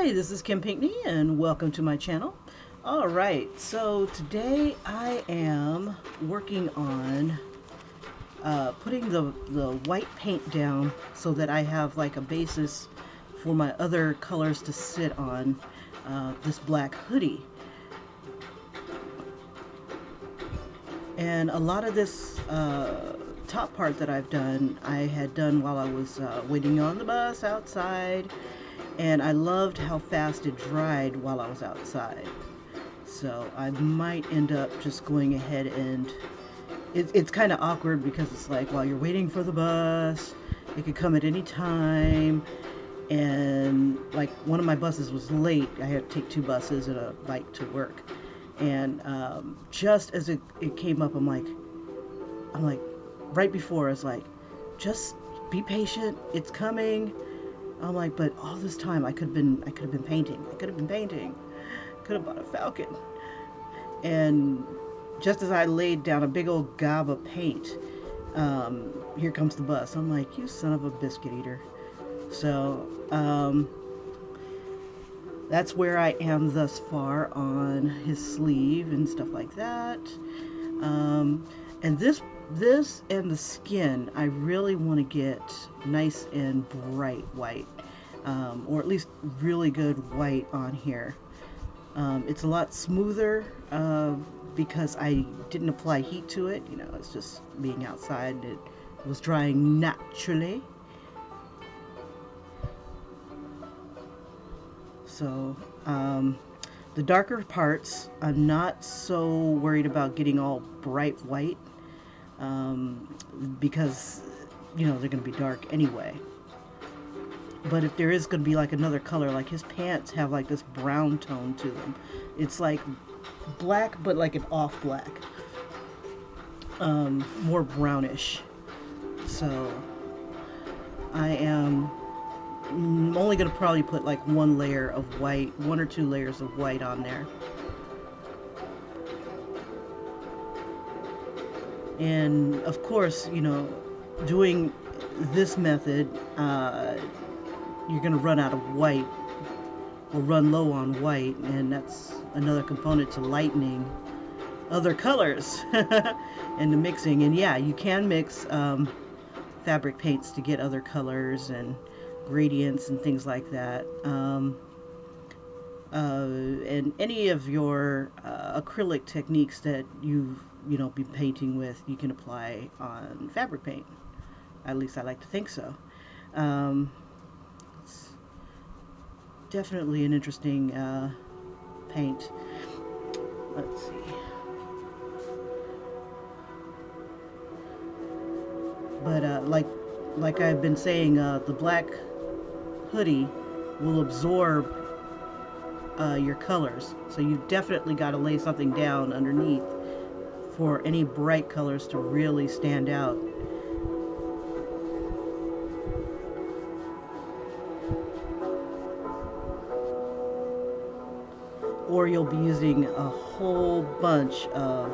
Hi, this is Kim Pinkney and welcome to my channel. Alright, so today I am working on putting the white paint down so that I have like a basis for my other colors to sit on this black hoodie. And a lot of this top part that I've done, I had done while I was waiting on the bus outside. And I loved how fast it dried while I was outside. So I might end up just going ahead and it's kind of awkward because it's like while you're waiting for the bus, it could come at any time. And like one of my buses was late. I had to take two buses and a bike to work. And just as it came up, I'm like, right before, I was like, just be patient. It's coming. I'm like, but all this time I could have been painting. Could have bought a falcon. And just as I laid down a big old gob of paint, here comes the bus. I'm like, you son of a biscuit eater. So that's where I am thus far on his sleeve and stuff like that. And this and the skin, I really want to get nice and bright white, or at least really good white on here. It's a lot smoother because I didn't apply heat to it. You know, it's just being outside. It was drying naturally. So the darker parts, I'm not so worried about getting all bright white. Because you know they're going to be dark anyway. But if there is going to be like another color, like his pants have like this brown tone to them. It's like black but like an off black, more brownish. So I am only going to probably put like one layer of white, one or two layers of white on there. And of course, you know, doing this method, you're going to run out of white or run low on white, and that's another component to lightening other colors and the mixing. And yeah, you can mix fabric paints to get other colors and gradients and things like that. And any of your acrylic techniques that you've be painting with, you can apply on fabric paint. At least I like to think so. It's definitely an interesting paint. Let's see. But like I've been saying, the black hoodie will absorb your colors, so you definitely got to lay something down underneath for any bright colors to really stand out. Or you'll be using a whole bunch of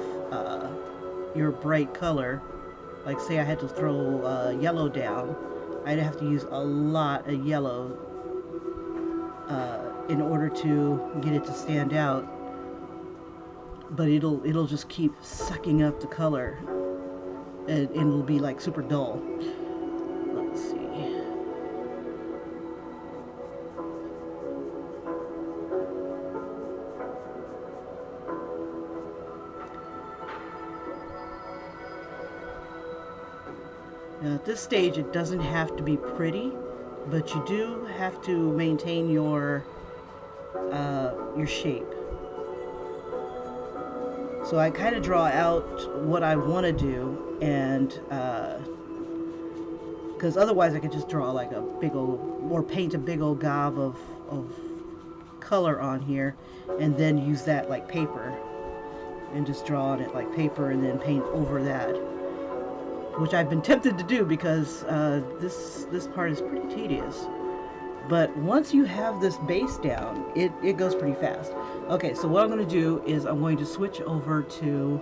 your bright color. Like say I had to throw yellow down, I'd have to use a lot of yellow in order to get it to stand out. But it'll just keep sucking up the color, and it'll be like super dull. Let's see. Now at this stage, it doesn't have to be pretty, but you do have to maintain your shape. So I kind of draw out what I want to do, and because otherwise I could just draw like a big old, or paint a big old gob of color on here, and then use that like paper, and just draw on it like paper, and then paint over that, which I've been tempted to do because this part is pretty tedious. But once you have this base down, it goes pretty fast. Okay, so what I'm going to do is I'm going to switch over to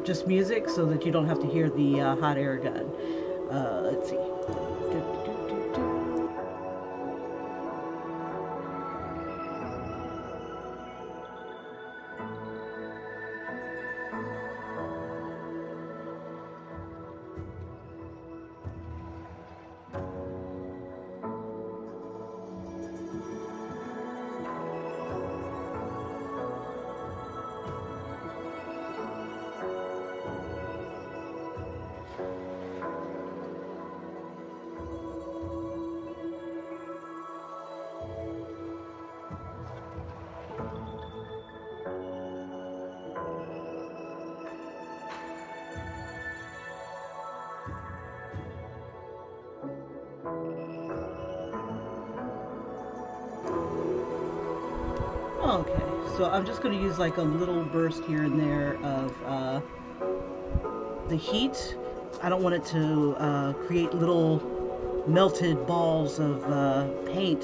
just music so that you don't have to hear the hot air gun. Let's see. So I'm just going to use like a little burst here and there of the heat. I don't want it to create little melted balls of paint,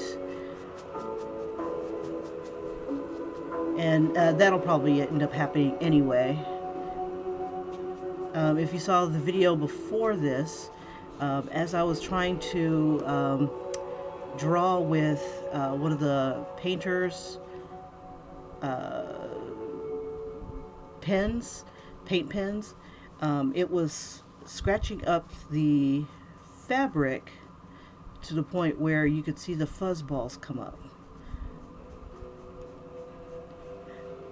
and that'll probably end up happening anyway. If you saw the video before this, as I was trying to draw with one of the painters uh, pens, paint pens, it was scratching up the fabric to the point where you could see the fuzz balls come up.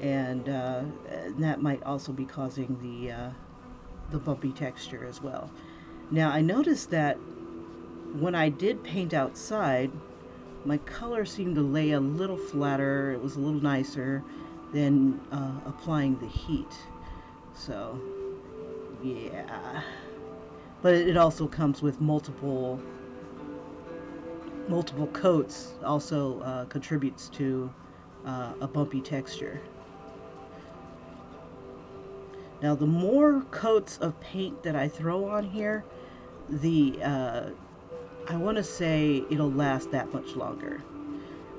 And that might also be causing the bumpy texture as well. Now I noticed that when I did paint outside, my color seemed to lay a little flatter. It was a little nicer than applying the heat. So yeah, but it also comes with multiple coats. Also contributes to a bumpy texture. Now, the more coats of paint that I throw on here, the I want to say it'll last that much longer.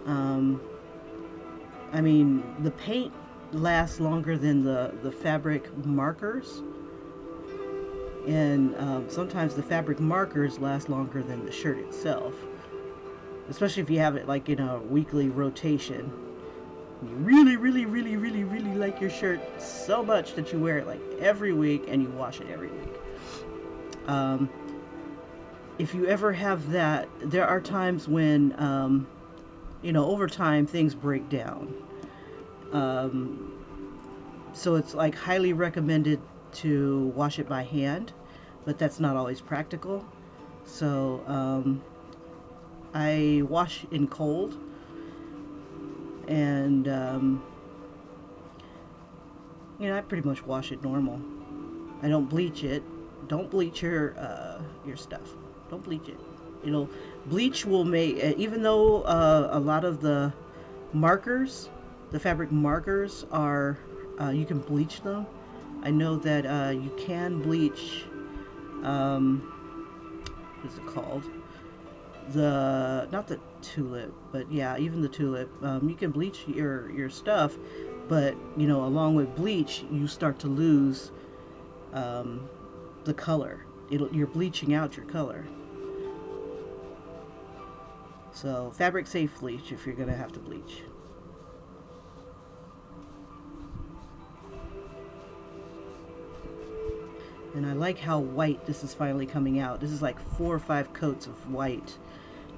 I mean, the paint lasts longer than the fabric markers, and sometimes the fabric markers last longer than the shirt itself, especially if you have it like in a weekly rotation. You really, really, really, really, really like your shirt so much that you wear it like every week and you wash it every week. If you ever have that, there are times when, over time things break down. So it's like highly recommended to wash it by hand, but that's not always practical. So I wash in cold. And I pretty much wash it normal. I don't bleach it. Don't bleach your stuff. Don't bleach it. Bleach will make, even though a lot of the markers, the fabric markers are, you can bleach them. I know that you can bleach, what is it called? Not the tulip, but yeah, even the tulip. You can bleach your stuff, but along with bleach, you start to lose the color. You're bleaching out your color. So fabric safe bleach if you're gonna have to bleach. And I like how white this is finally coming out. This is like 4 or 5 coats of white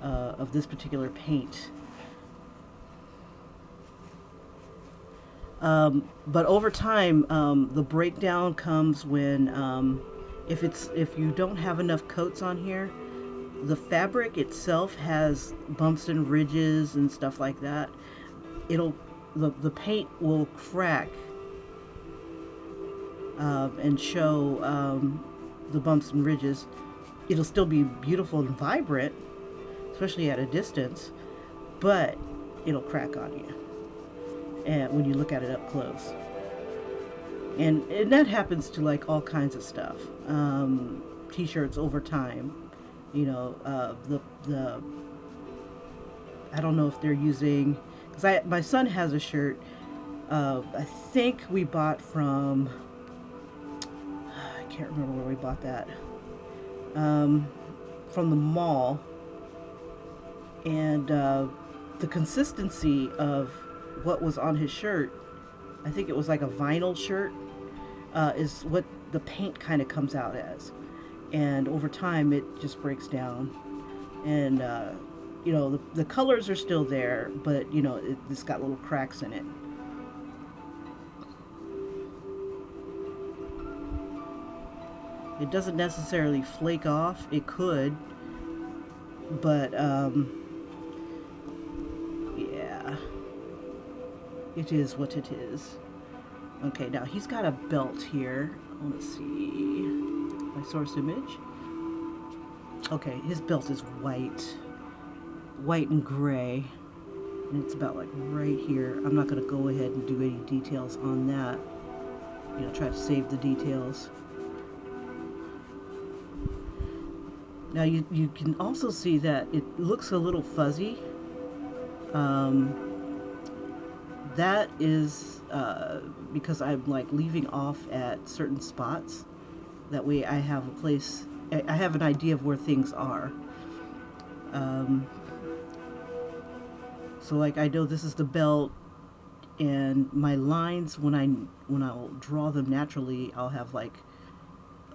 of this particular paint. But over time, the breakdown comes when if you don't have enough coats on here, the fabric itself has bumps and ridges and stuff like that. The paint will crack and show the bumps and ridges. It'll still be beautiful and vibrant, especially at a distance, but it'll crack on you and when you look at it up close. And that happens to like all kinds of stuff. T-shirts over time, the I don't know if they're using, because my son has a shirt I think we bought from, I can't remember where we bought that, from the mall, and the consistency of what was on his shirt, I think it was like a vinyl shirt, is what the paint kind of comes out as, and over time it just breaks down, and the colors are still there, but it's got little cracks in it. It doesn't necessarily flake off. It could, but yeah, it is what it is. Okay, now he's got a belt here. Let's see my source image. Okay, his belt is white and gray. And it's about like right here. I'm not going to go ahead and do any details on that. You know, try to save the details. Now you can also see that it looks a little fuzzy. That is because I'm like leaving off at certain spots. That way I have a place, I have an idea of where things are. So like I know this is the belt, and my lines, when I'll draw them naturally, I'll have like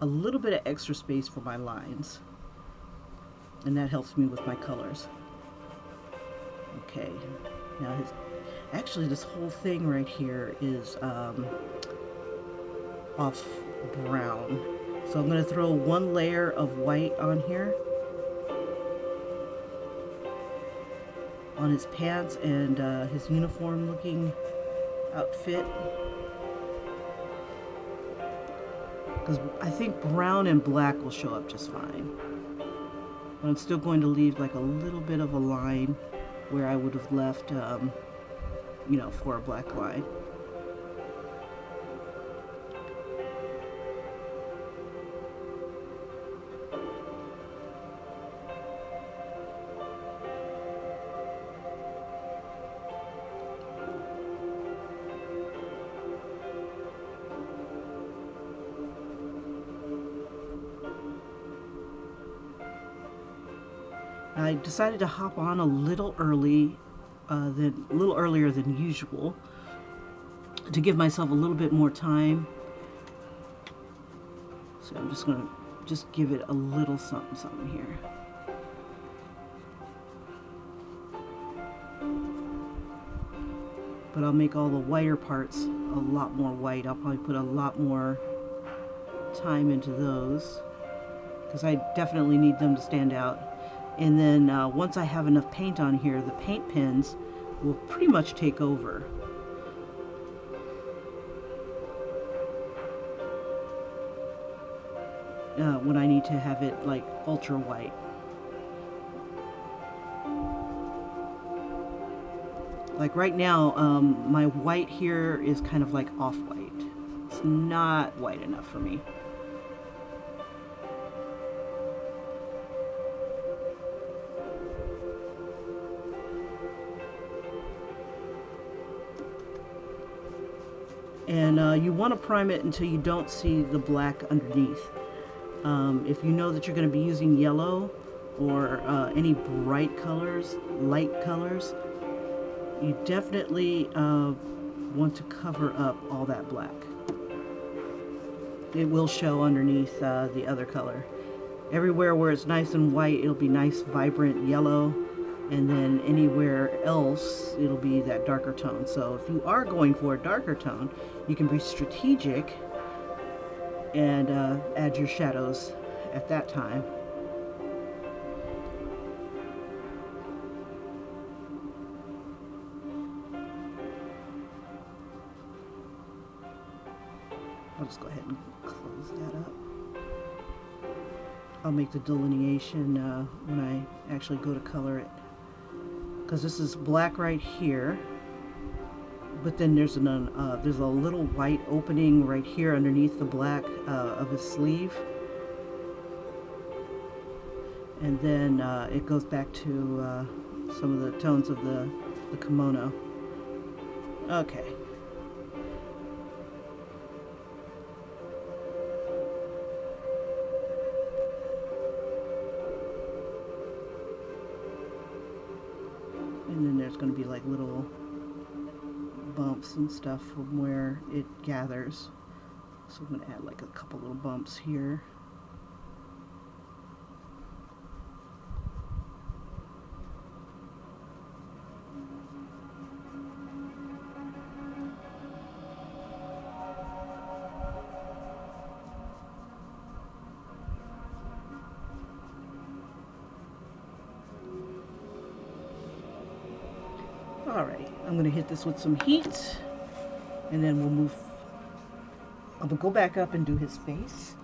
a little bit of extra space for my lines, and that helps me with my colors. Okay, now actually this whole thing right here is off brown, so I'm going to throw one layer of white on here on his pants and his uniform looking outfit, because I think brown and black will show up just fine. But I'm still going to leave like a little bit of a line where I would have left, you know, for a black line. I decided to hop on a little earlier than usual to give myself a little bit more time. So I'm just gonna give it a little something here. But I'll make all the whiter parts a lot more white. I'll probably put a lot more time into those because I definitely need them to stand out. And then once I have enough paint on here, the paint pens will pretty much take over. When I need to have it like ultra white. Like right now, my white here is kind of like off-white. It's not white enough for me. And you want to prime it until you don't see the black underneath. If you know that you're going to be using yellow or any bright colors, light colors, you definitely want to cover up all that black. It will show underneath the other color. Everywhere where it's nice and white, it'll be nice, vibrant yellow. And then anywhere else, it'll be that darker tone. So if you are going for a darker tone, you can be strategic and add your shadows at that time. I'll just go ahead and close that up. I'll make the delineation when I actually go to color it, because this is black right here, but then there's a little white opening right here underneath the black of his sleeve, and then it goes back to some of the tones of the kimono. Okay. And then there's going to be like little bumps and stuff from where it gathers. So I'm going to add like a couple little bumps here. Alright, I'm going to hit this with some heat, and then we'll move. I'm going to go back up and do his face.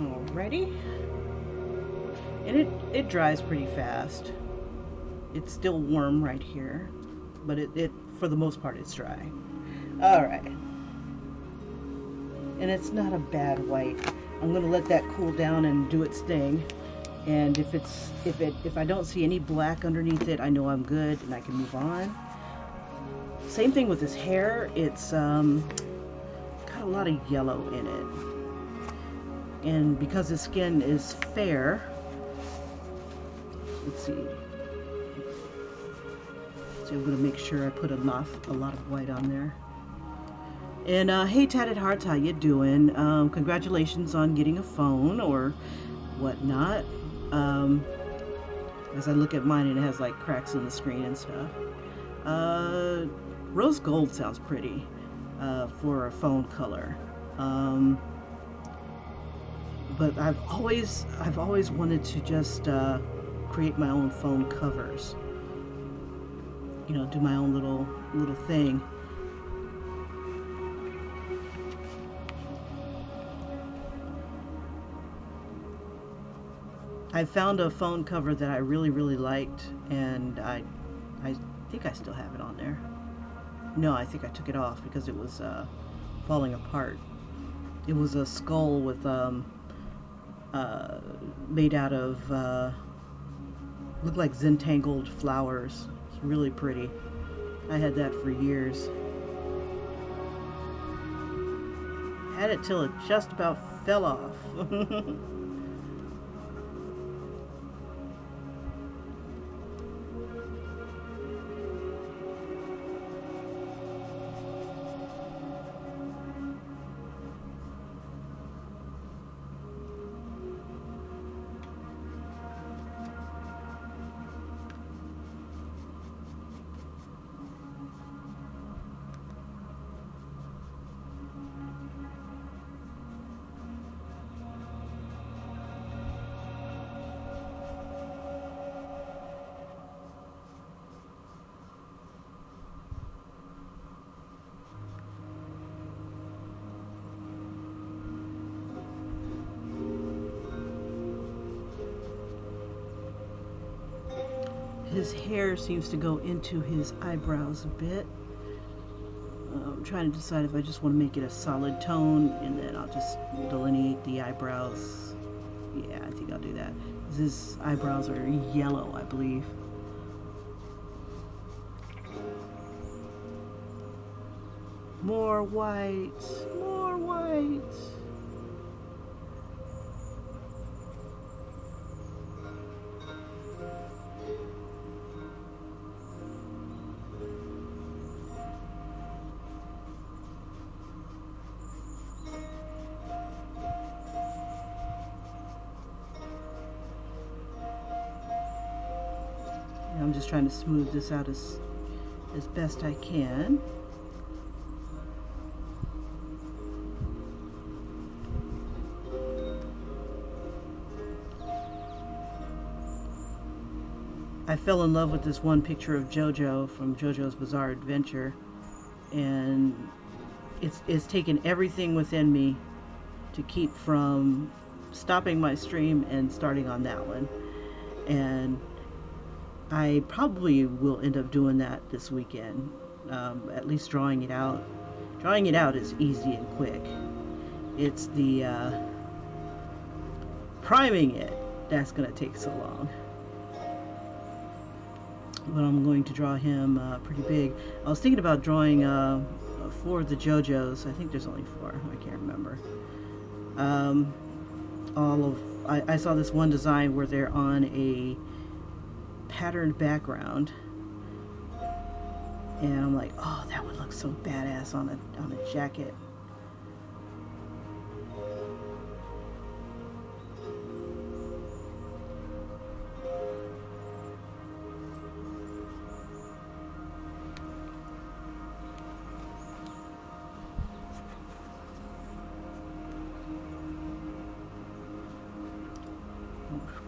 Alrighty. And it dries pretty fast. It's still warm right here, but it for the most part it's dry. Alright. And it's not a bad white. I'm gonna let that cool down and do its thing. And if I don't see any black underneath it, I know I'm good and I can move on. Same thing with his hair. It's got a lot of yellow in it. And because his skin is fair, let's see. So I'm gonna make sure I put a lot of white on there. And hey Tatted Hearts, how you doing? Congratulations on getting a phone or whatnot. As I look at mine and it has like cracks in the screen and stuff. Rose gold sounds pretty for a phone color. But I've always wanted to just create my own phone covers. You know, do my own little thing. I found a phone cover that I really liked, and I think I still have it on there. No, I think I took it off because it was falling apart. It was a skull with made out of looked like Zentangled flowers. It's really pretty. I had that for years. Had it till it just about fell off. His hair seems to go into his eyebrows a bit. I'm trying to decide if I just want to make it a solid tone and then I'll just delineate the eyebrows. Yeah, I think I'll do that. His eyebrows are yellow, I believe. More whites, more whites. I'm just trying to smooth this out as best I can. I fell in love with this one picture of JoJo from JoJo's Bizarre Adventure, and it's taken everything within me to keep from stopping my stream and starting on that one. And I probably will end up doing that this weekend, at least drawing it out. Drawing it out is easy and quick. It's the priming it that's going to take so long. But I'm going to draw him pretty big. I was thinking about drawing 4 of the JoJos. I think there's only 4. I can't remember. I saw this one design where they're on a patterned background, and I'm like, oh, that would look so badass on a jacket.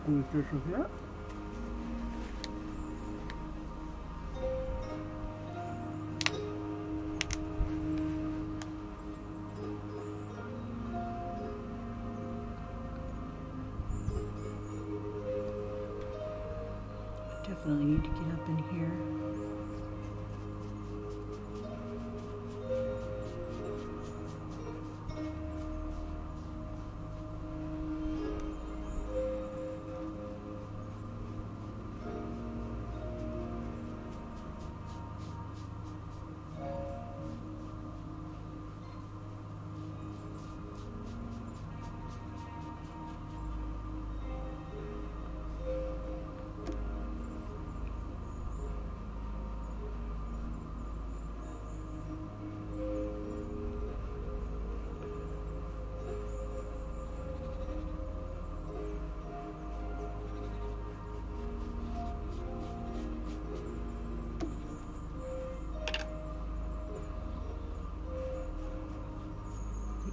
Squeeze this here. Definitely need to get up in here.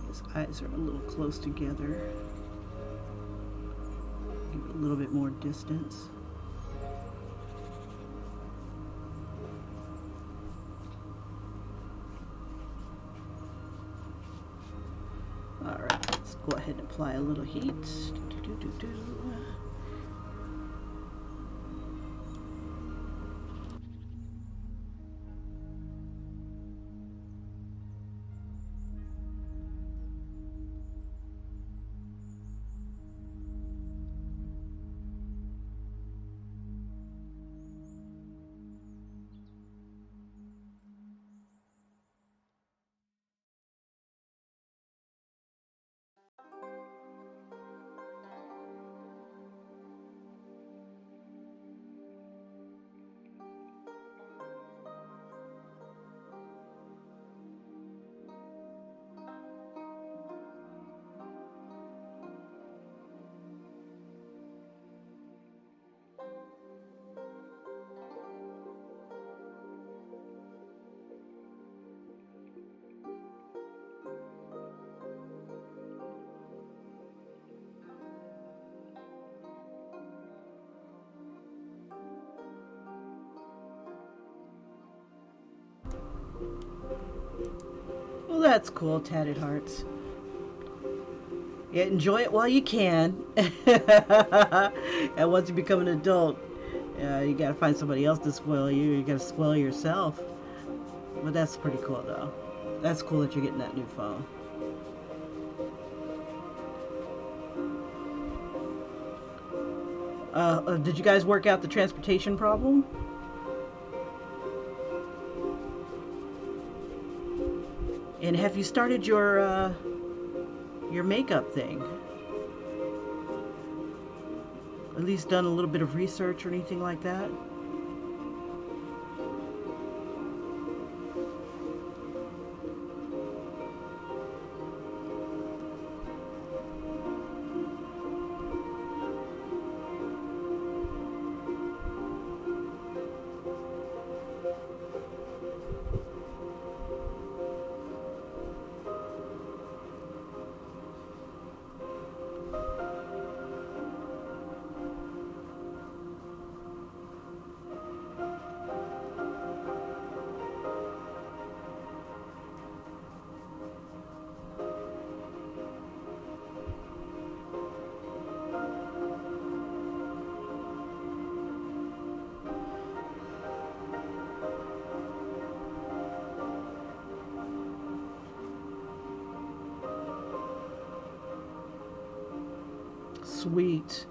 His eyes are a little close together. Give it a little bit more distance. Alright, let's go ahead and apply a little heat. Well, that's cool, Tatted Hearts. Yeah, enjoy it while you can. And once you become an adult, you gotta find somebody else to spoil you. You gotta spoil yourself. But that's pretty cool, though. That's cool that you're getting that new phone. Did you guys work out the transportation problem? And have you started your makeup thing? At least done a little bit of research or anything like that? Sweet.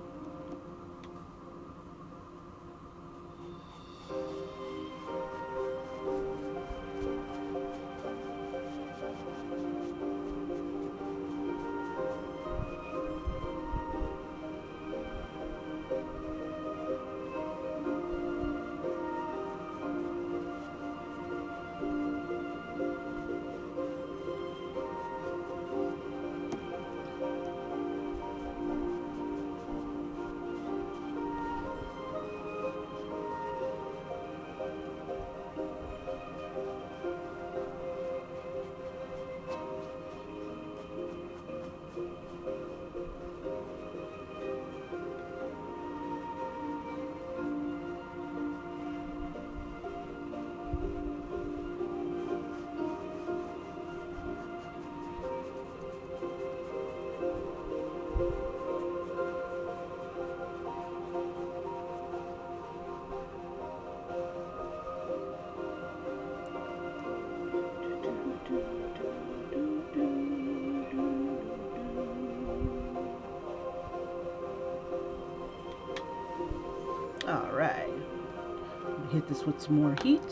hit this with some more heat.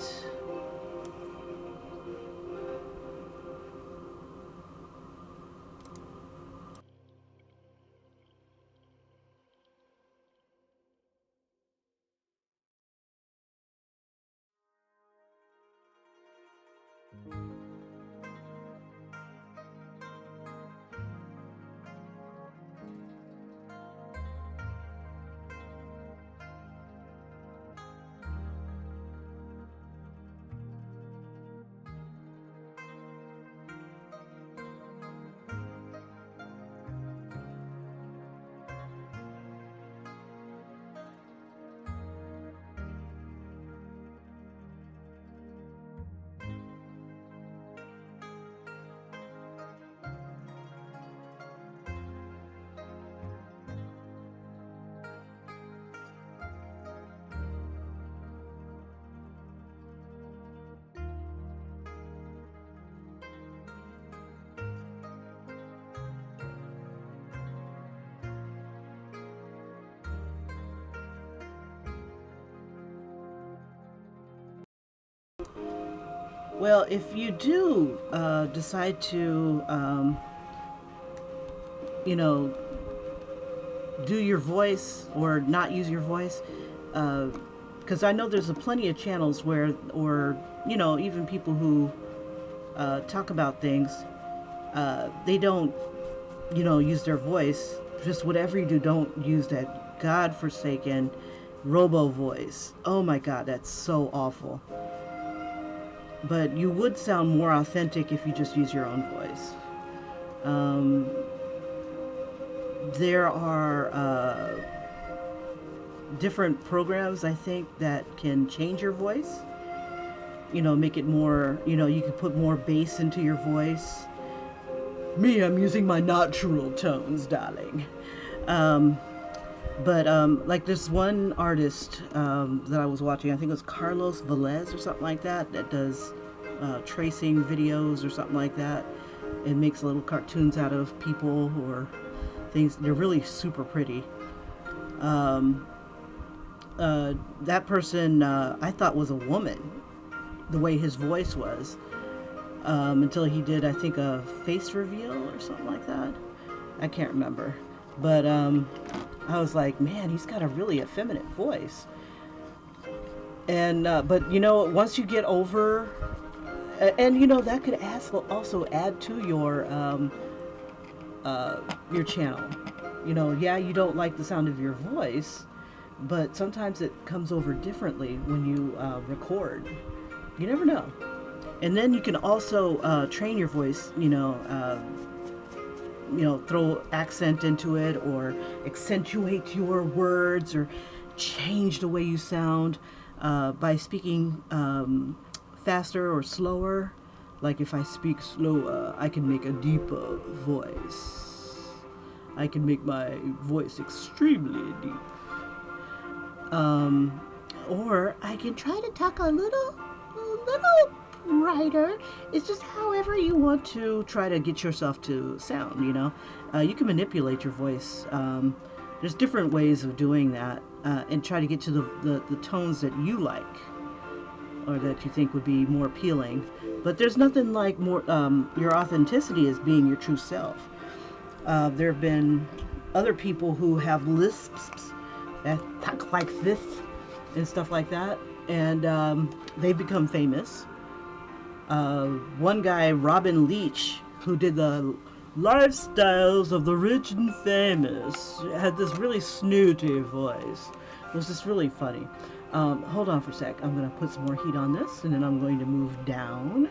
Well, if you do decide to, you know, do your voice or not use your voice, because I know there's plenty of channels where, or even people who talk about things, they don't, use their voice. Just whatever you do, don't use that godforsaken robo voice. Oh my God, that's so awful. But you would sound more authentic if you just use your own voice. There are different programs, I think, that can change your voice. Make it more, you can put more bass into your voice. Me, I'm using my natural tones, darling. But like this one artist that I was watching, I think it was Carlos Velez or something like that, that does tracing videos or something like that, and makes little cartoons out of people or things. They're really super pretty. That person I thought was a woman, the way his voice was, until he did, I think, a face reveal or something like that. I can't remember. But I was like, man, he's got a really effeminate voice. And but once you get over, and that could also add to your channel. Yeah, you don't like the sound of your voice, but sometimes it comes over differently when you record. You never know. And then you can also train your voice, throw accent into it or accentuate your words or change the way you sound by speaking faster or slower. Like if I speak slower, I can make a deeper voice. I can make my voice extremely deep. Or I can try to talk a little brighter. It's just however you want to try to get yourself to sound, you can manipulate your voice. There's different ways of doing that, and try to get to the tones that you like or that you think would be more appealing. But there's nothing like more your authenticity is being your true self. There have been other people who have lisps that talk like this and stuff like that, and they've become famous. One guy, Robin Leach, who did the lifestyles of the rich and famous, had this really snooty voice. It was just really funny. Hold on for a sec. I'm going to put some more heat on this, and then I'm going to move down.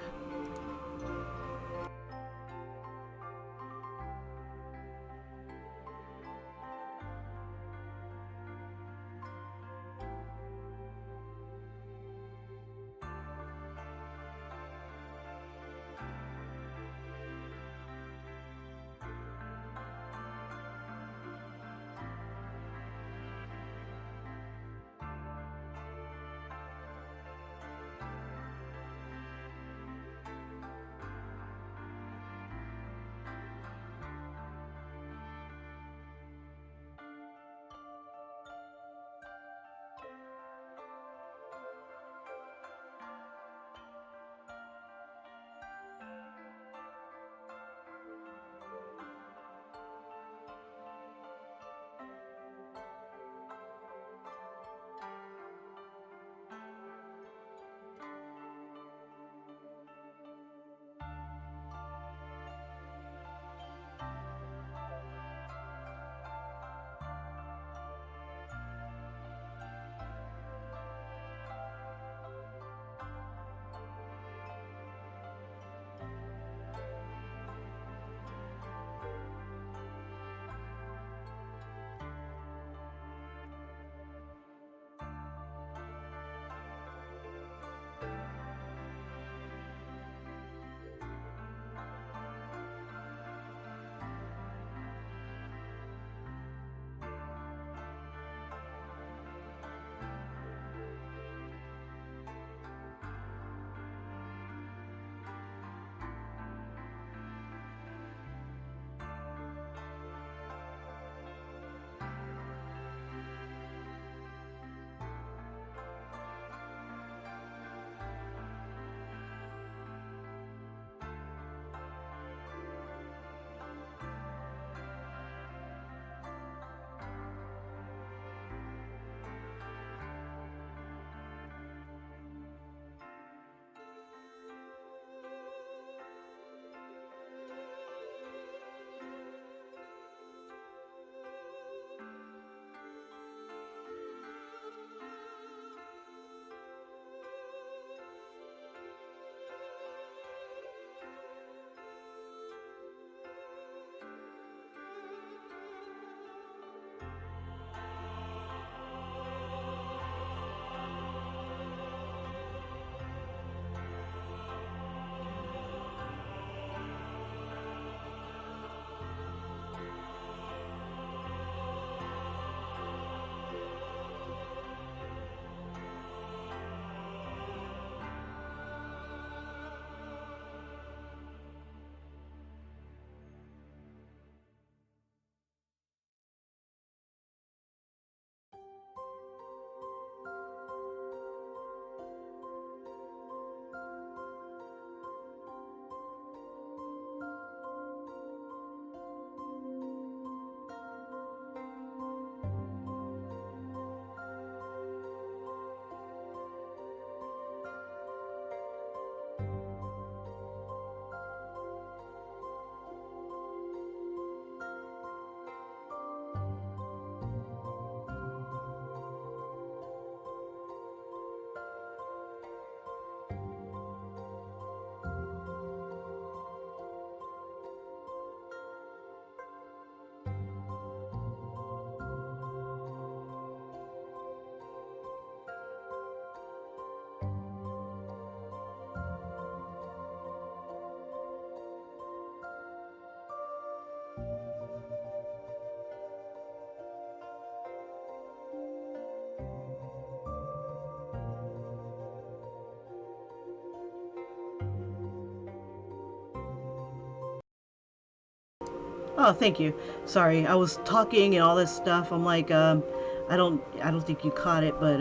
Oh, thank you. Sorry, I was talking and all this stuff. I'm like, I don't think you caught it, but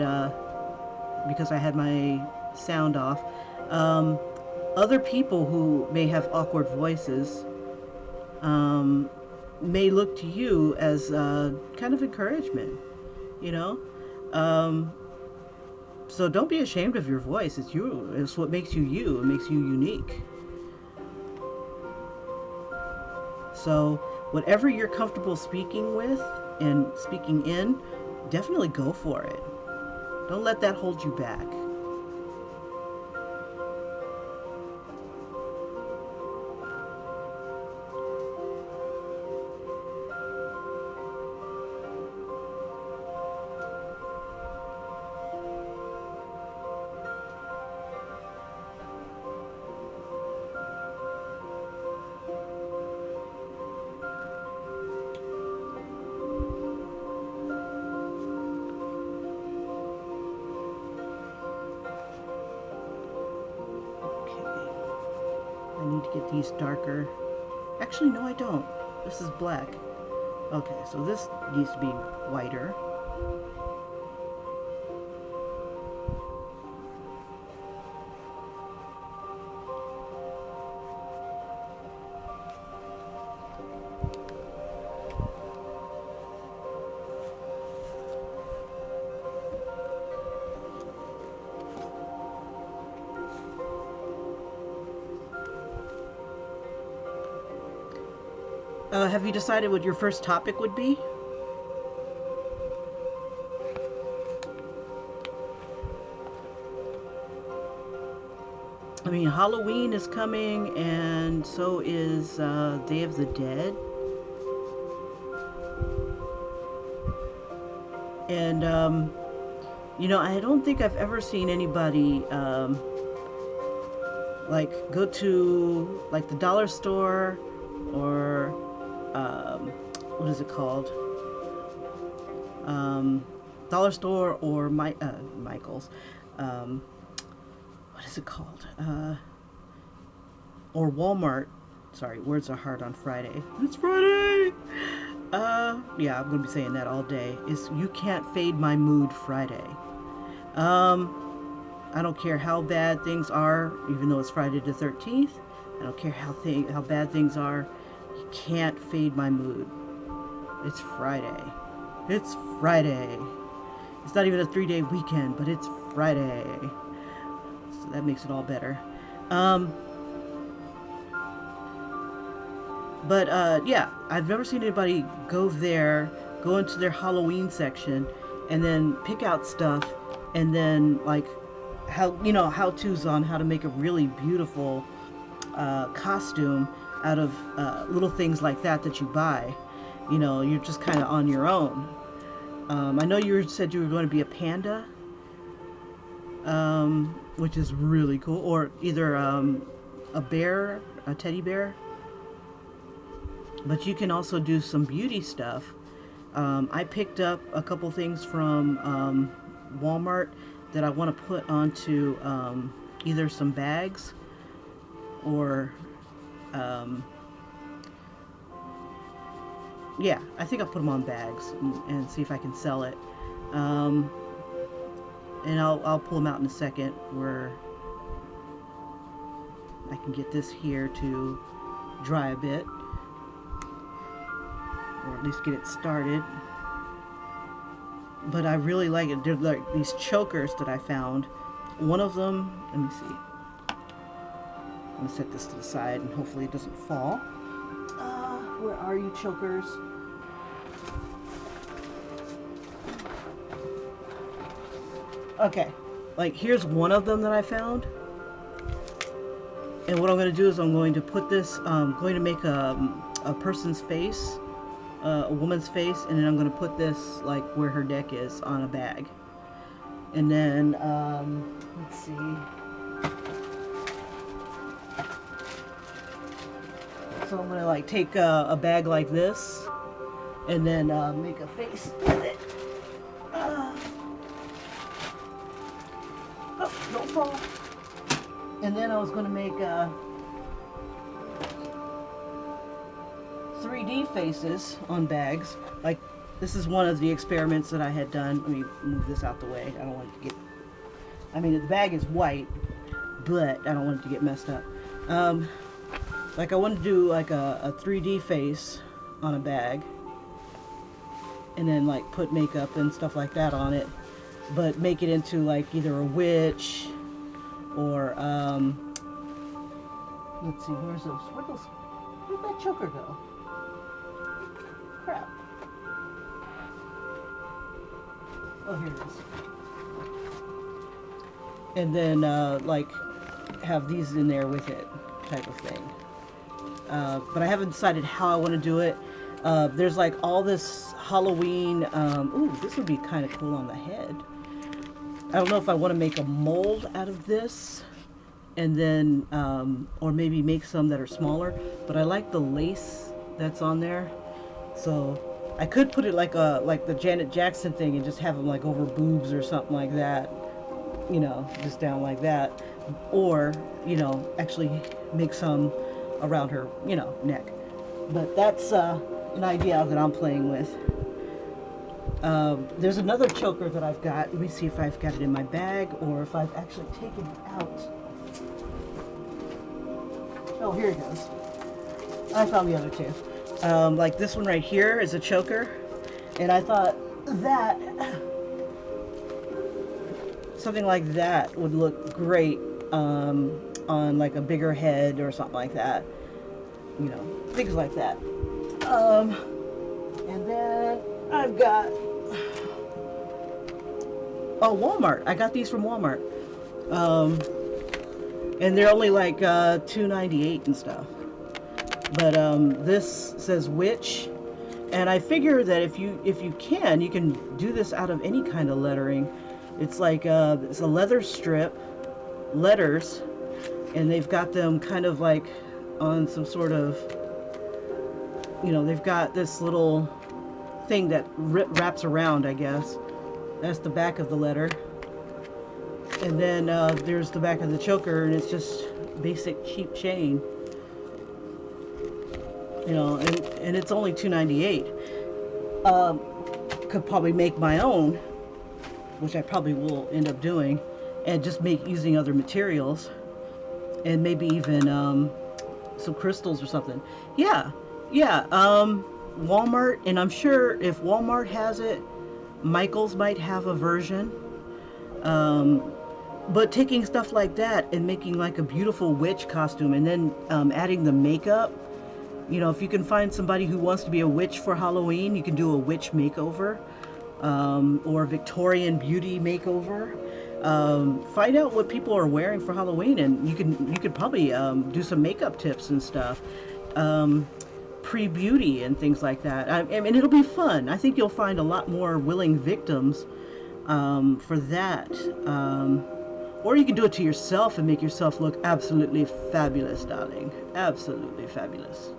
because I had my sound off. Um, Other people who may have awkward voices um, may look to you as kind of encouragement, you know? Um, so don't be ashamed of your voice. It's you. It's what makes you you. It makes you unique. So whatever you're comfortable speaking with and speaking in, definitely go for it. Don't let that hold you back. Okay. I need to get these darker. Actually, no, I don't. This is black. Okay, so this needs to be whiter. Have you decided what your first topic would be? I mean, Halloween is coming, and so is Day of the Dead. And, I don't think I've ever seen anybody like go to like the dollar store or what is it called? Um, dollar store or Michael's. Um, what is it called? Or Walmart. Sorry, words are hard on Friday. It's Friday. Yeah, I'm gonna be saying that all day. It's You Can't Fade My Mood Friday. I don't care how bad things are, even though it's Friday the 13th. I don't care how bad things are. You can't fade my mood. It's Friday. It's Friday. It's not even a 3-day weekend, but it's Friday. So that makes it all better. Um, but yeah, I've never seen anybody go there, go into their Halloween section, and then pick out stuff, and then like how to's on how to make a really beautiful costume out of little things like that you buy. You're just kind of on your own. I know you said you were going to be a panda, which is really cool, or either a bear, a teddy bear. But you can also do some beauty stuff. I picked up a couple things from Walmart that I want to put onto either some bags or yeah, I think I'll put them on bags and see if I can sell it. Um, and I'll pull them out in a second where I can get this here to dry a bit, or at least get it started. But I really like it. They're like these chokers that I found. One of them, let me see. I'm gonna set this to the side and hopefully it doesn't fall. Where are you, chokers? Okay, like here's one of them that I found. And what I'm going to do is I'm going to put this, going to make a person's face, a woman's face, and then I'm going to put this like where her neck is on a bag. And then, let's see. So I'm going to like take a bag like this and then make a face with it. Oh, don't fall. And then I was going to make 3D faces on bags. Like, this is one of the experiments that I had done. Let me move this out the way. I don't want it to get, I mean, the bag is white, but I don't want it to get messed up. Like, I wanted to do like a 3D face on a bag, and then like put makeup and stuff like that on it, but make it into like either a witch or let's see, where'd that choker go? Crap. Oh, here it is. And then like have these in there with it, type of thing. But I haven't decided how I want to do it. There's like all this Halloween. Ooh, this would be kind of cool on the head. I don't know if I want to make a mold out of this, and then or maybe make some that are smaller. But I like the lace that's on there, so I could put it like the Janet Jackson thing and just have them like over boobs or something like that. You know, just down like that, or you know, actually make some around her, you know, neck. But that's an idea that I'm playing with. There's another choker that I've got. Let me see if I've got it in my bag or if I've actually taken it out. Oh, here it goes. I found the other two. Like this one right here is a choker, and I thought that something like that would look great on like a bigger head or something like that. You know, things like that. And then I've got, oh, Walmart. I got these from Walmart. And they're only like $2.98 and stuff. But this says witch, and I figure that if you can do this out of any kind of lettering. It's like it's a leather strip, letters, and they've got them kind of like on some sort of, you know, they've got this little thing that wraps around, I guess. That's the back of the letter. And then there's the back of the choker, and it's just basic cheap chain. You know, and it's only $2.98. Could probably make my own, which I probably will end up doing, and just using other materials, and maybe even some crystals or something. Yeah. Walmart, and I'm sure if Walmart has it, Michael's might have a version. But taking stuff like that and making like a beautiful witch costume, and then adding the makeup. You know, if you can find somebody who wants to be a witch for Halloween, you can do a witch makeover, or Victorian beauty makeover. Find out what people are wearing for Halloween, and you could probably do some makeup tips and stuff, pre-beauty and things like that. I mean, it'll be fun. I think you'll find a lot more willing victims for that. Or you can do it to yourself and make yourself look absolutely fabulous, darling. Absolutely fabulous.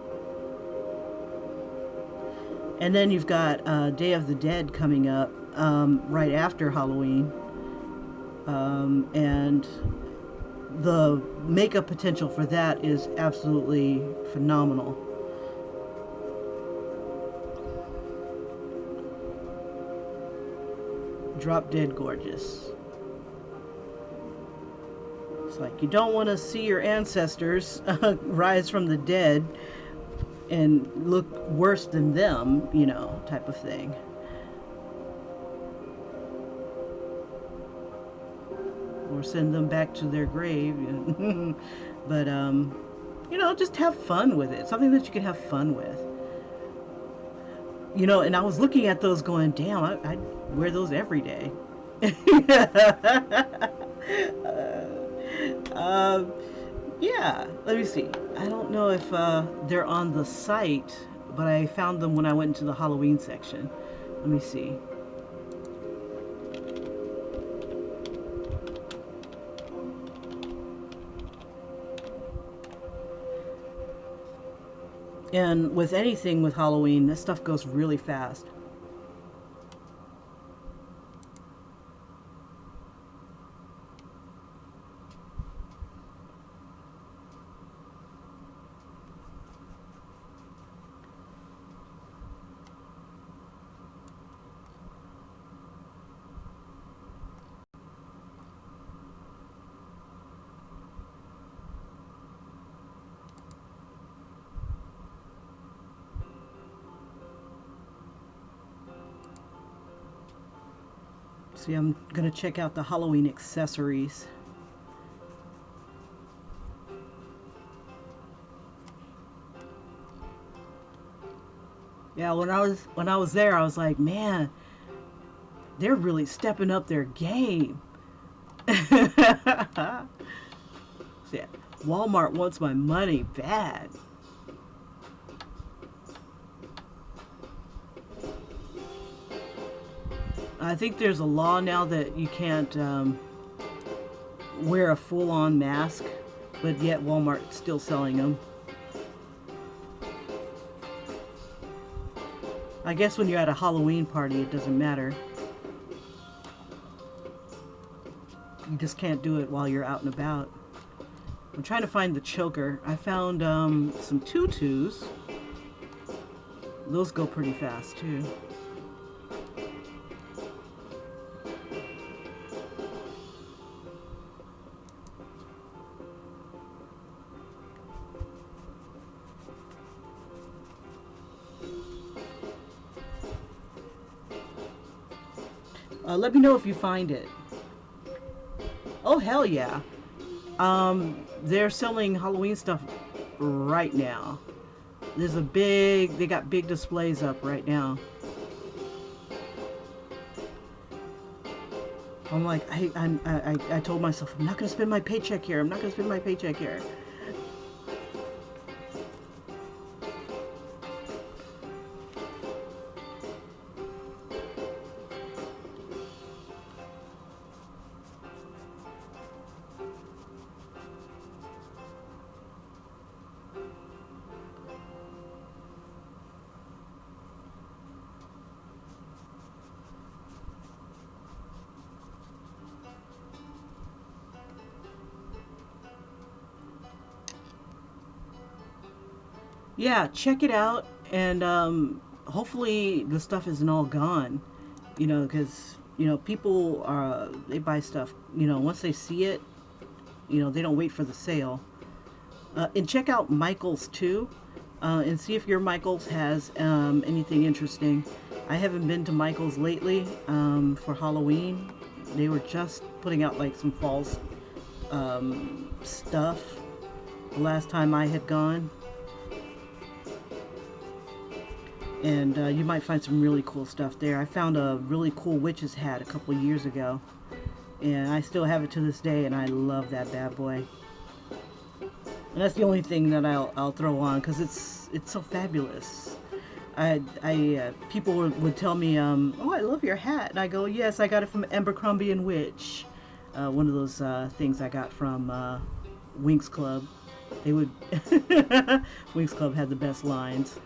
And then you've got Day of the Dead coming up right after Halloween. And the makeup potential for that is absolutely phenomenal. Drop dead gorgeous. It's like you don't want to see your ancestors rise from the dead and look worse than them, you know, type of thing. Or send them back to their grave. But, you know, just have fun with it. Something that you can have fun with. You know, and I was looking at those going, damn, I'd wear those every day. Yeah, let me see. I don't know if they're on the site, but I found them when I went into the Halloween section. Let me see. And with anything with Halloween, this stuff goes really fast. See, I'm gonna check out the Halloween accessories. Yeah, when I was there, I was like, man, they're really stepping up their game. So yeah, Walmart wants my money bad. I think there's a law now that you can't wear a full-on mask, but yet Walmart's still selling them. I guess when you're at a Halloween party, it doesn't matter. You just can't do it while you're out and about. I'm trying to find the choker. I found some tutus. Those go pretty fast too. Let me know if you find it. Oh, hell yeah. They're selling Halloween stuff right now. They got big displays up right now. I'm like, I told myself, I'm not going to spend my paycheck here. I'm not going to spend my paycheck here. Yeah, check it out, and hopefully the stuff isn't all gone. Because people they buy stuff. Once they see it, they don't wait for the sale. And check out Michaels too, and see if your Michaels has anything interesting. I haven't been to Michaels lately for Halloween. They were just putting out like some fall stuff the last time I had gone. And you might find some really cool stuff there. I found a really cool witch's hat a couple years ago, and I still have it to this day, and I love that bad boy. And that's the only thing that I'll throw on because it's so fabulous. People would tell me, "Oh, I love your hat," and I go, "Yes, I got it from Abercrombie and Witch." One of those things I got from Winx Club. They would Winx Club had the best lines.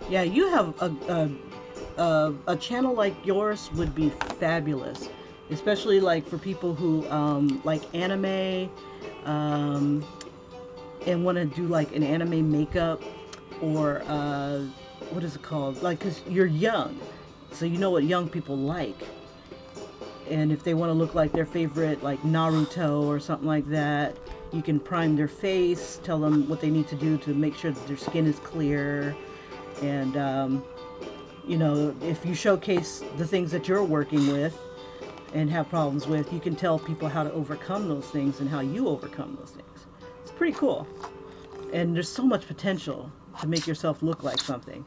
Yeah, you have a channel like yours would be fabulous, especially like for people who like anime and want to do like an anime makeup or what is it called? Like, because you're young, so you know what young people like. And if they want to look like their favorite, like Naruto or something like that, you can prime their face, tell them what they need to do to make sure that their skin is clear. And, if you showcase the things that you're working with and have problems with, you can tell people how to overcome those things and how you overcome those things. It's pretty cool. And there's so much potential to make yourself look like something.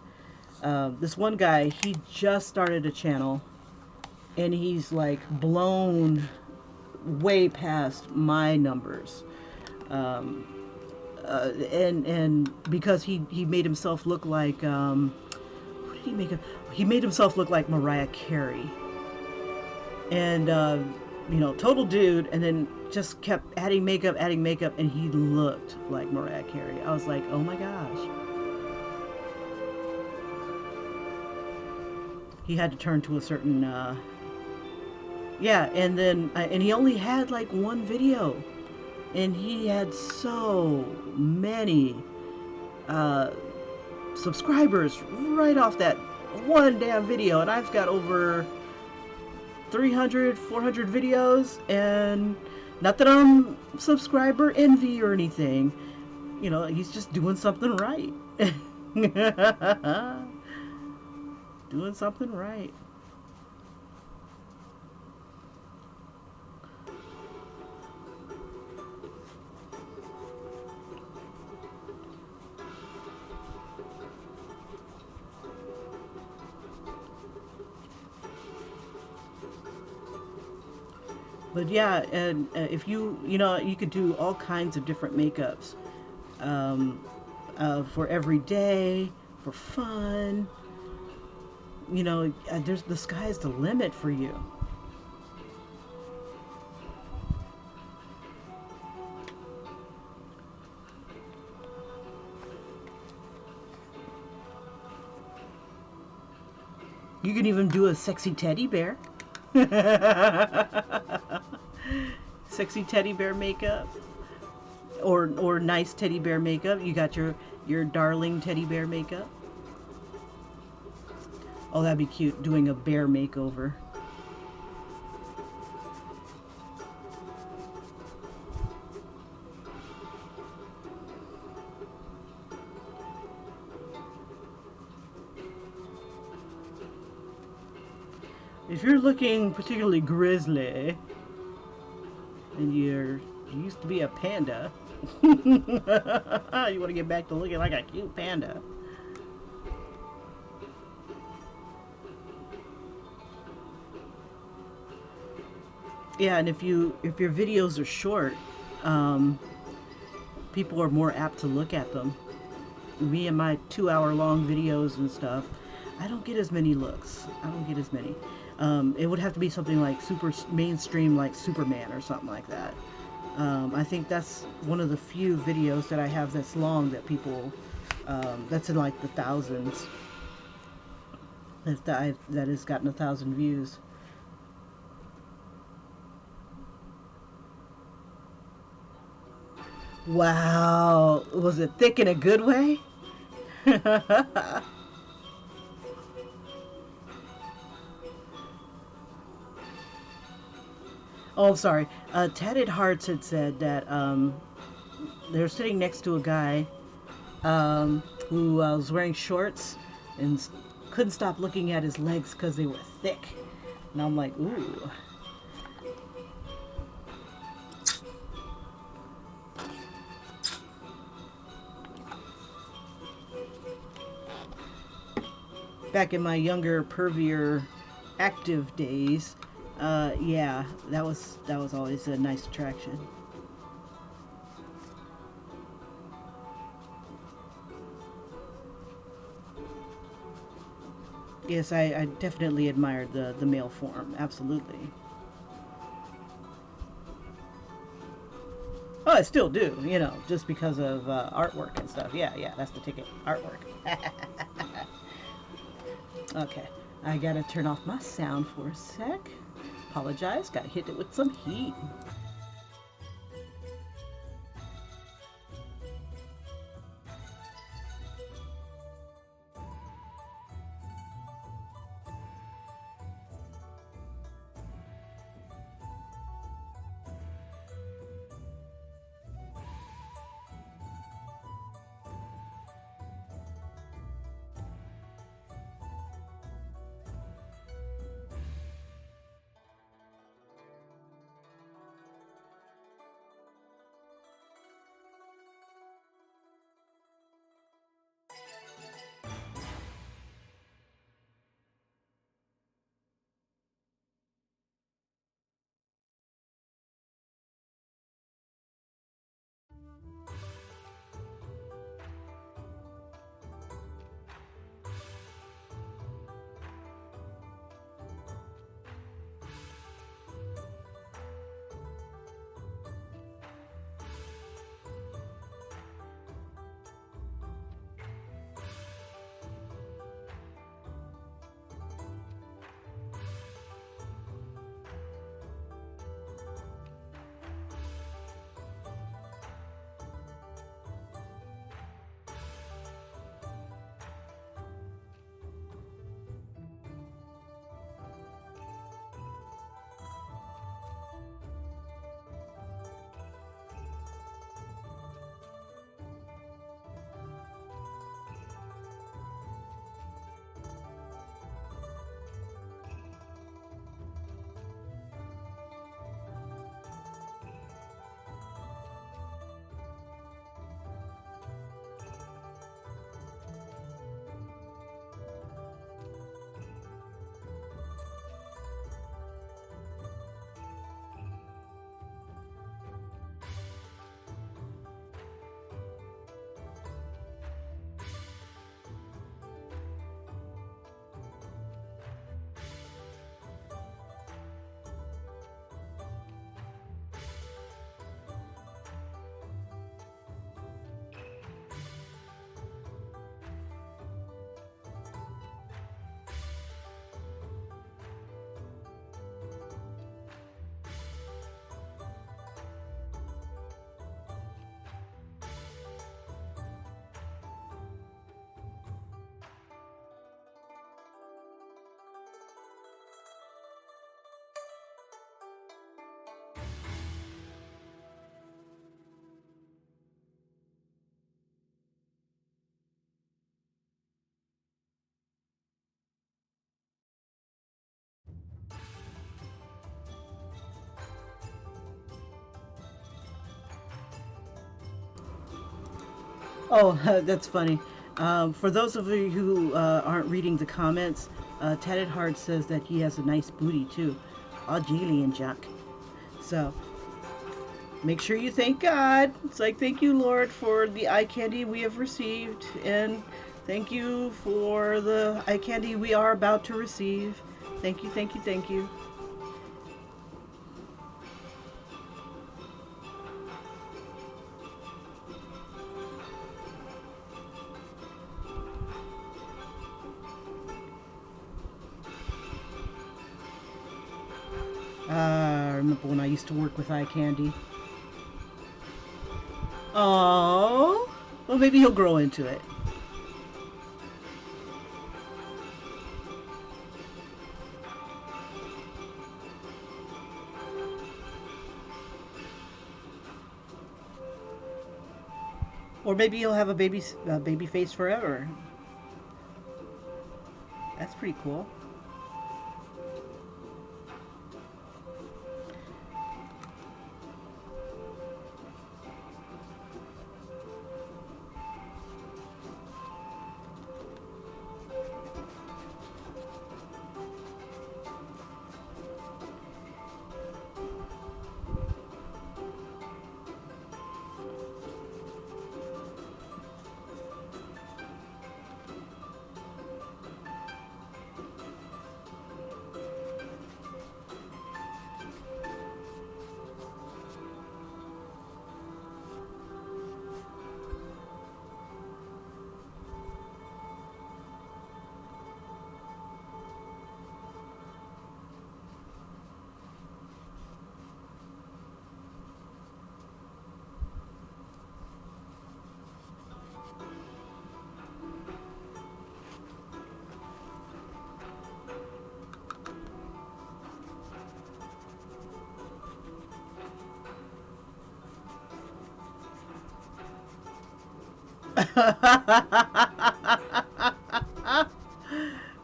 This one guy, he just started a channel, and he's like blown way past my numbers. And because he made himself look like what did he make him? He made himself look like Mariah Carey, and total dude, and then just kept adding makeup, and he looked like Mariah Carey. I was like, oh my gosh. He had to turn to a certain yeah, and then and he only had like one video. And he had so many subscribers right off that one damn video. And I've got over 300, 400 videos, and not that I'm subscriber envy or anything. You know, he's just doing something right. Doing something right. But yeah, and if you know, you could do all kinds of different makeups, um, for every day, for fun. You know, there's the sky's the limit for you. You can even do a sexy teddy bear. Sexy teddy bear makeup, or nice teddy bear makeup. You got your darling teddy bear makeup. Oh, that'd be cute. Doing a bear makeover. If you're looking particularly grizzly and you used to be a panda, you want to get back to looking like a cute panda. Yeah, and if your videos are short, um, people are more apt to look at them. Me and my 2 hour long videos and stuff, I don't get as many looks. I don't get as many. It would have to be something like super mainstream, like Superman or something like that. I think that's one of the few videos that I have that's long that people, that's in like the thousands, that has gotten 1,000 views. Wow, was it thick in a good way? Oh, sorry. Tatted Hearts had said that they're sitting next to a guy who was wearing shorts and couldn't stop looking at his legs because they were thick. And I'm like, ooh. Back in my younger, pervier, active days, yeah, that was always a nice attraction. Yes, I definitely admired the male form. Absolutely. Oh, I still do. You know, just because of artwork and stuff. Yeah, yeah, that's the ticket. Artwork. Okay, I gotta turn off my sound for a sec. Apologize. Got hit it with some heat. Oh, that's funny. For those of you who aren't reading the comments, Tatted Heart says that he has a nice booty too. All Geely and Jack. So make sure you thank God. It's like, thank you, Lord, for the eye candy we have received, and thank you for the eye candy we are about to receive. Thank you, thank you, thank you. I remember when I used to work with eye candy. Oh, well, maybe he'll grow into it. Or maybe he'll have a baby face forever. That's pretty cool.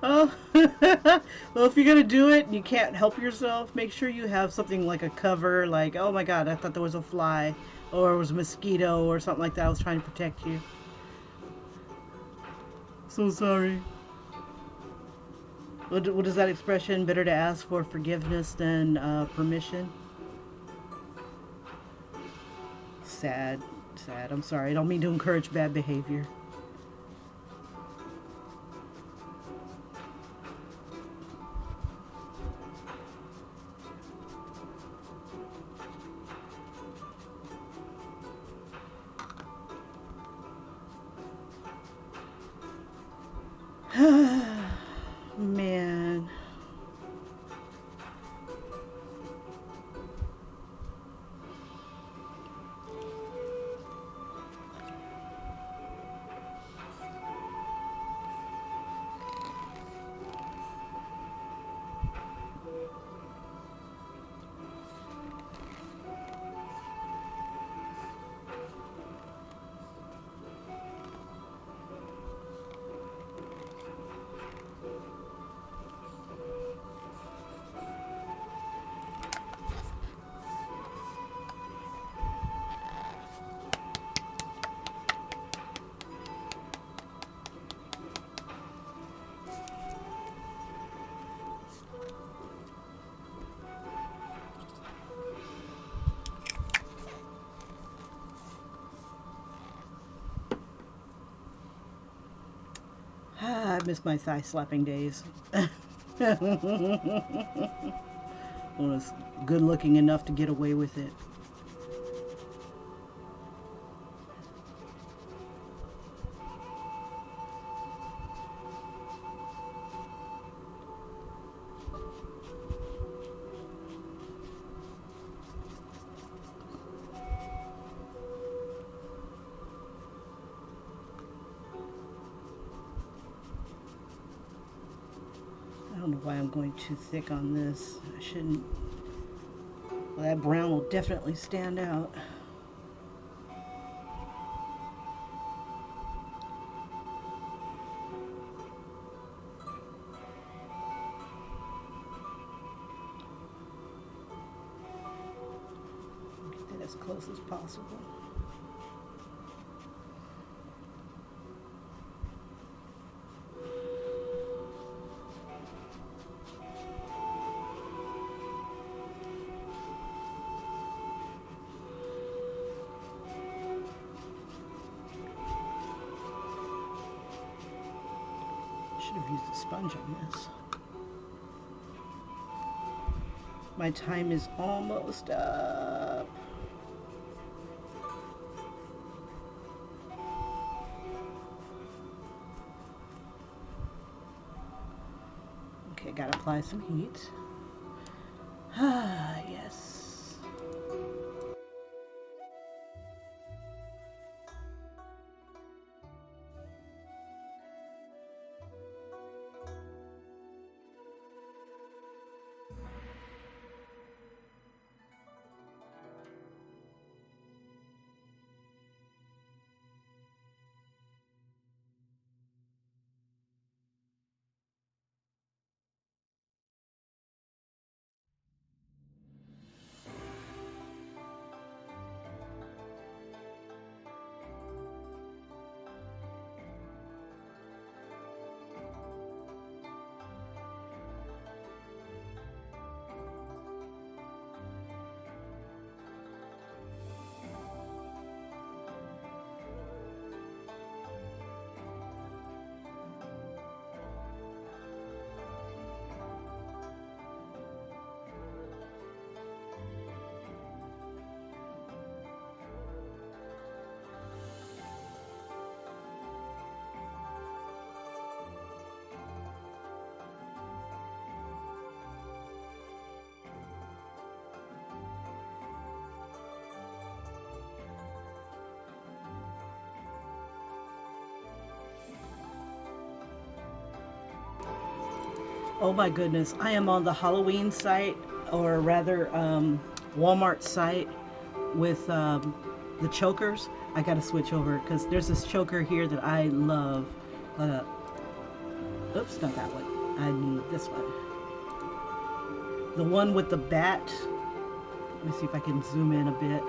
Oh, well, if you're gonna do it and you can't help yourself, make sure you have something like a cover, like, oh my god, I thought there was a fly, or it was a mosquito, or something like that. I was trying to protect you. So sorry. What is that expression? Better to ask for forgiveness than permission? Sad, sad. I'm sorry. I don't mean to encourage bad behavior. Man. I miss my thigh slapping days. I was good looking enough to get away with it. I don't know why I'm going too thick on this. I shouldn't. Well, that brown will definitely stand out. Get that as close as possible. should have used a sponge on this. My time is almost up. Okay, gotta apply some heat. Ah, yes. Oh my goodness, I am on the Halloween site, or rather Walmart site with the chokers. I gotta switch over because there's this choker here that I love. Oops, not that one. I need this one. The one with the bat. Let me see if I can zoom in a bit.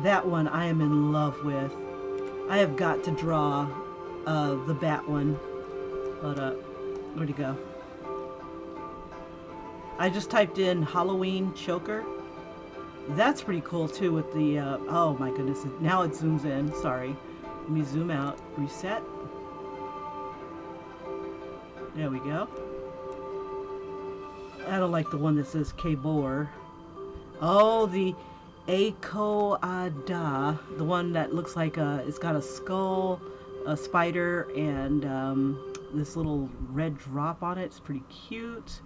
That one I am in love with. I have got to draw the bat one. Hold up. Where'd he go? I just typed in Halloween choker. That's pretty cool too with the, oh my goodness. Now it zooms in. Sorry. Let me zoom out. Reset. There we go. I don't like the one that says K-Bor. Oh, the Ako-Ada. The one that looks like it's got a skull, a spider, and this little red drop on it. It's pretty cute.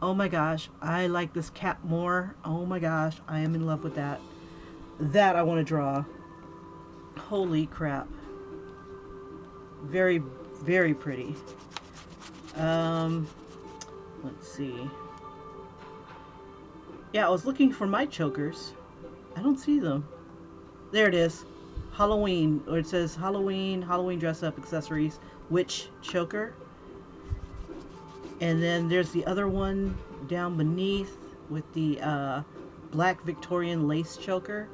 Oh my gosh, I like this cat more. Oh my gosh, I am in love with that. That I want to draw. Holy crap. Very, very pretty. Let's see. Yeah, I was looking for my chokers. I don't see them. There it is. Halloween, or it says Halloween dress up accessories, witch choker. And then there's the other one down beneath with the black Victorian lace choker.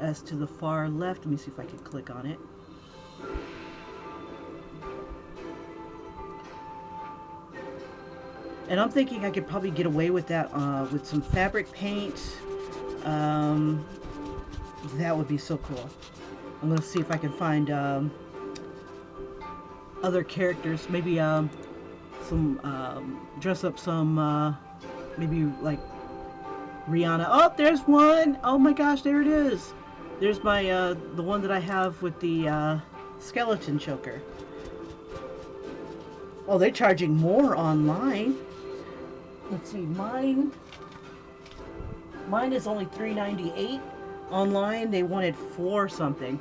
As to the far left, let me see if I can click on it. And I'm thinking I could probably get away with that with some fabric paint. That would be so cool. I'm going to see if I can find other characters. Maybe some dress up some maybe like Rihanna. Oh, there's one. Oh my gosh, there it is. There's my the one that I have with the skeleton choker. Oh, they're charging more online. Let's see, mine is only $3.98. Online they wanted $4 something.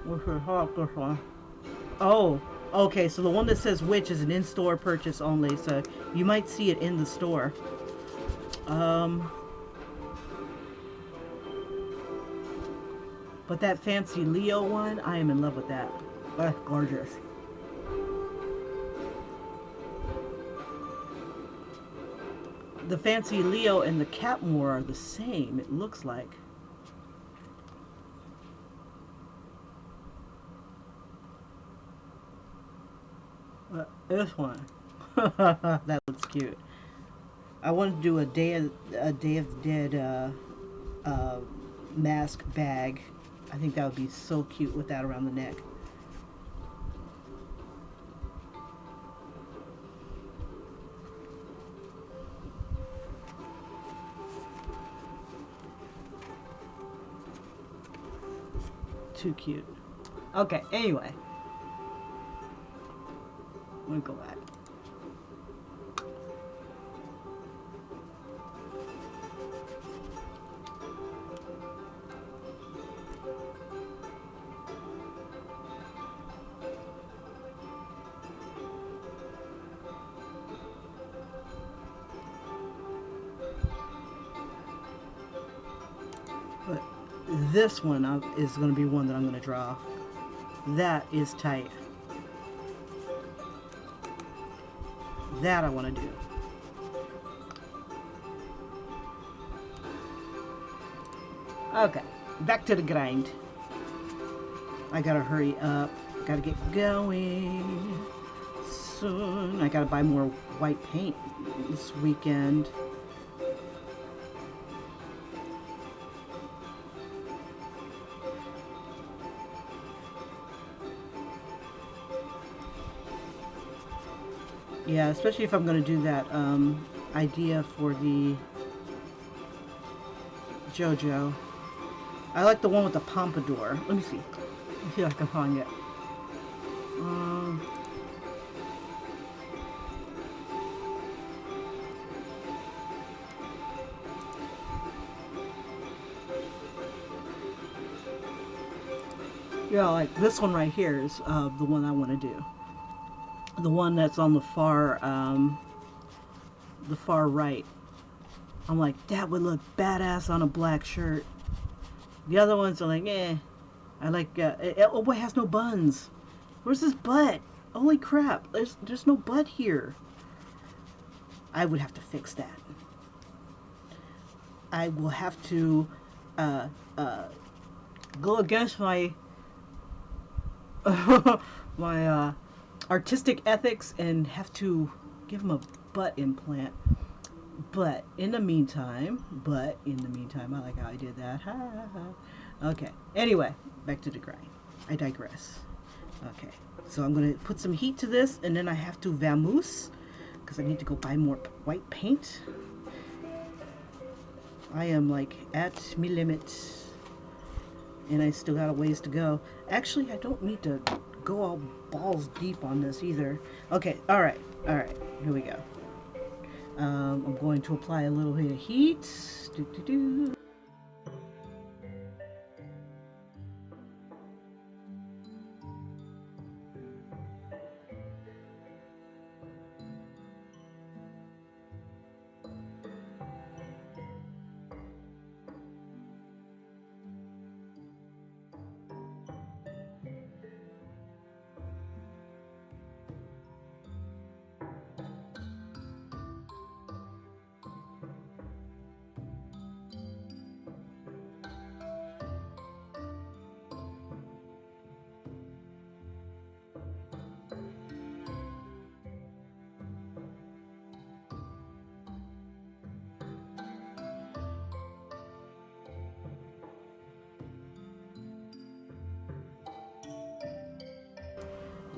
What's the hot this one? Oh, okay, so the one that says witch is an in-store purchase only, so you might see it in the store. But that fancy Leo one, I am in love with that. That's gorgeous. The fancy Leo and the Catmore are the same, it looks like. This one. That looks cute. I want to do a Day of the Dead uh, mask bag. I think that would be so cute with that around the neck. Too cute. Okay, anyway. Let me go back. But this one is going to be one that I'm going to draw. That is tight. That I want to do. Okay, back to the grind. I gotta hurry up. Gotta get going soon. I gotta buy more white paint this weekend. Yeah, especially if I'm going to do that idea for the JoJo. I like the one with the pompadour. Let me see. Let me see if I can find it. Yeah, like this one right here is the one I want to do. The one that's on the far right. I'm like, that would look badass on a black shirt. The other ones are like, eh. I like, oh boy, it has no buns. Where's his butt? Holy crap, there's no butt here. I would have to fix that. I will have to go against my my artistic ethics and have to give him a butt implant. But in the meantime, I like how I did that. Okay. Anyway, back to the grind. I digress. Okay. So I'm going to put some heat to this, and then I have to vamoose because I need to go buy more white paint. I am like at my limit, and I still got a ways to go. Actually, I don't need to go all balls deep on this either. Okay. All right. Here we go. I'm going to apply a little bit of heat.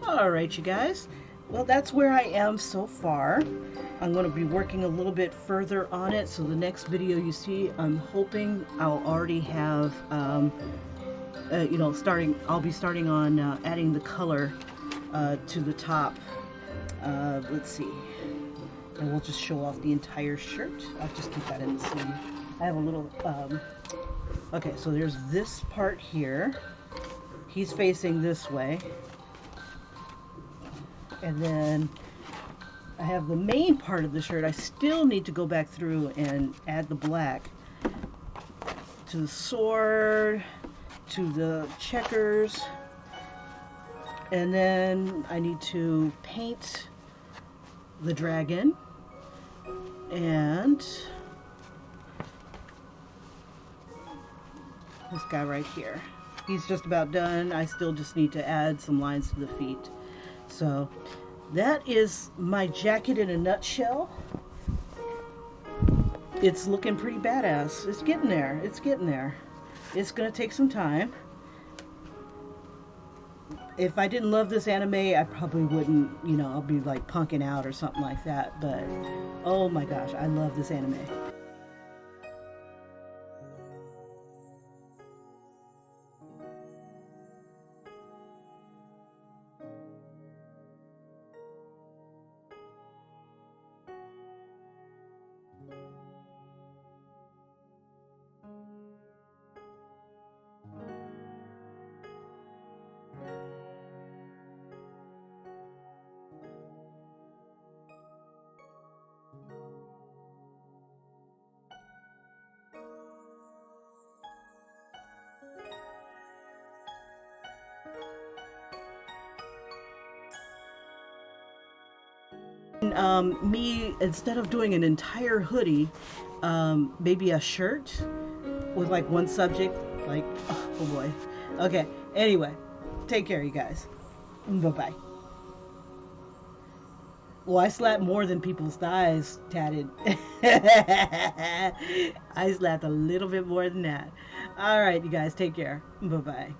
Alright, you guys. Well, that's where I am so far. I'm going to be working a little bit further on it, so the next video you see, I'm hoping I'll already have, I'll be starting on adding the color to the top. Let's see. And we'll just show off the entire shirt. I'll just keep that in the sleeve. I have a little, okay, so there's this part here. He's facing this way. And then I have the main part of the shirt. I still need to go back through and add the black to the sword, to the checkers, and then I need to paint the dragon and this guy right here. He's just about done. I still just need to add some lines to the feet. So that is my jacket in a nutshell. it's looking pretty badass. It's getting there. It's getting there. It's gonna take some time. If I didn't love this anime, I probably wouldn't, I'll be like punking out or something like that. But oh my gosh, I love this anime. Me, instead of doing an entire hoodie, maybe a shirt with like one subject, like, oh boy. Okay, anyway, take care, you guys. Bye-bye. Well, I slapped more than people's thighs tatted. I slapped a little bit more than that. All right, you guys, take care. Bye-bye.